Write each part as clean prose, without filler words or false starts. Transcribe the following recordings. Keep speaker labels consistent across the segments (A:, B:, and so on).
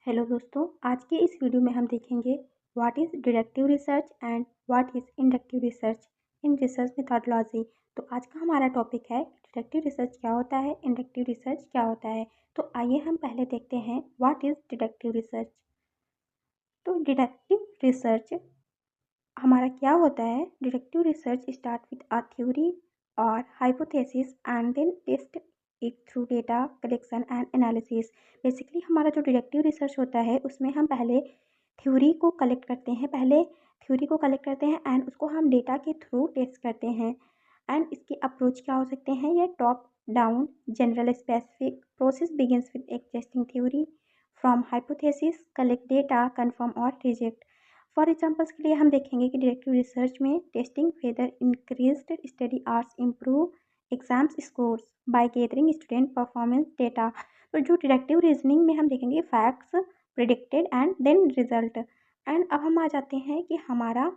A: Hello दोस्तों, आज के इस वीडियो में हम देखेंगे what is deductive research and what is inductive research in research methodology. तो आज का हमारा टॉपिक है डिडक्टिव रिसर्च क्या होता है, इंडक्टिव रिसर्च क्या होता है। तो आइए हम पहले देखते हैं व्हाट इज़ डिडक्टिव रिसर्च। तो डिडक्टिव रिसर्च हमारा क्या होता है। Deductive research start with a theory और hypothesis and then test it through data collection and analysis. Basically हमारा जो डिडक्टिव रिसर्च होता है उसमें हम पहले थ्योरी को कलेक्ट करते हैं एंड उसको हम डेटा के थ्रू टेस्ट करते हैं। एंड इसके अप्रोच क्या हो सकते हैं, ये top down general specific process begins with existing theory from hypothesis collect data confirm और रिजेक्ट। फॉर एग्जाम्पल्स के लिए हम देखेंगे कि डिडक्टिव रिसर्च में testing whether increased study hours improve exams scores by gathering student performance data. तो जो deductive reasoning में हम देखेंगे facts predicted and then result. And अब हम आ जाते हैं कि हमारा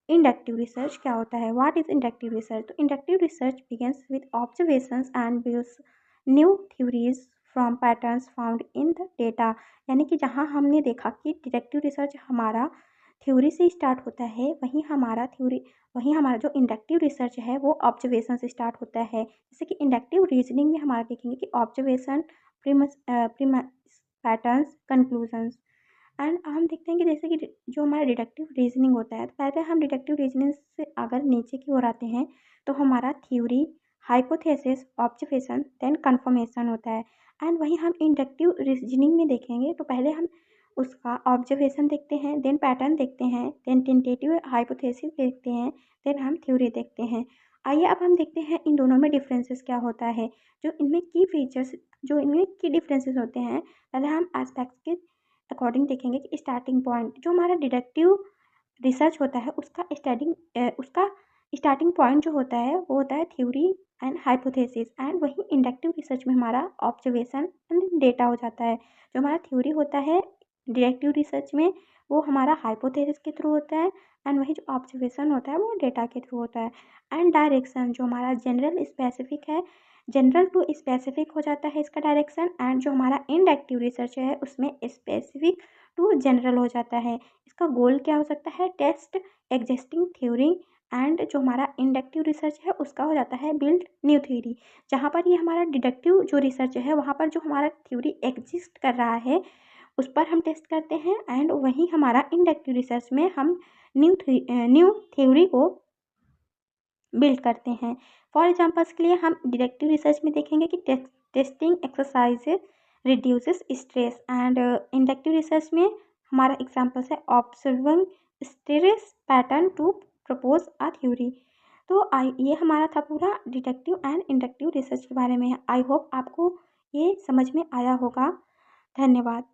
A: इंडक्टिव रिसर्च क्या होता है। What is inductive research. तो inductive research begins with observations and builds new theories from patterns found in the data. यानी कि जहाँ हमने देखा कि डिडक्टिव रिसर्च हमारा थ्योरी से स्टार्ट होता है, वहीं हमारा जो इंडक्टिव रिसर्च है वो ऑब्जर्वेशन से स्टार्ट होता है। जैसे कि इंडक्टिव रीजनिंग में हमारा देखेंगे कि observation primus patterns conclusions. And हम देखते हैं कि जैसे कि जो हमारा डिडक्टिव रीजनिंग होता है, तो पहले हम डिडक्टिव रीजनिंग से अगर नीचे की ओर आते हैं तो हमारा theory hypothesis observation then confirmation होता है। एंड वहीं हम इंडक्टिव रीजनिंग में देखेंगे तो पहले हम उसका ऑब्जर्वेशन देखते हैं, देन पैटर्न देखते हैं, देन टेंटेटिव हाइपोथेसिस देखते हैं, देन हम थ्योरी देखते हैं। आइए अब हम देखते हैं इन दोनों में डिफरेंसेस क्या होता है, जो इनमें की डिफरेंसेस होते हैं। पहले हम एस्पेक्ट्स के अकॉर्डिंग देखेंगे कि स्टार्टिंग पॉइंट जो हमारा डिडक्टिव रिसर्च होता है उसका स्टार्टिंग पॉइंट जो होता है वो होता है थ्योरी एंड हाइपोथेसिस। एंड वहीं इंडक्टिव रिसर्च में हमारा ऑब्जर्वेशन एंड डेटा हो जाता है। जो हमारा थ्योरी होता है डिडक्टिव रिसर्च में वो हमारा हाइपोथेसिस के थ्रू होता है, एंड वही जो ऑब्जर्वेशन होता है वो डेटा के थ्रू होता है। एंड डायरेक्शन जो हमारा जनरल टू स्पेसिफिक हो जाता है इसका डायरेक्शन। एंड जो हमारा इंडक्टिव रिसर्च है उसमें स्पेसिफिक टू जनरल हो जाता है। इसका गोल क्या हो सकता है, टेस्ट एग्जिस्टिंग थ्योरी। एंड जो हमारा इंडक्टिव रिसर्च है उसका हो जाता है बिल्ड न्यू थ्योरी। जहाँ पर ये हमारा डिडक्टिव जो रिसर्च है वहाँ पर जो हमारा थ्योरी एग्जिस्ट कर रहा है उस पर हम टेस्ट करते हैं। एंड वहीं हमारा इंडक्टिव रिसर्च में हम न्यू थ्योरी को बिल्ड करते हैं। फॉर एग्जाम्पल्स के लिए हम डिडक्टिव रिसर्च में देखेंगे कि testing exercises reduces stress. And inductive research में हमारा एग्जाम्पल्स है observing stress pattern to propose a theory. तो ये हमारा था पूरा डिडक्टिव एंड इंडक्टिव रिसर्च के बारे में। आई होप आपको ये समझ में आया होगा। धन्यवाद।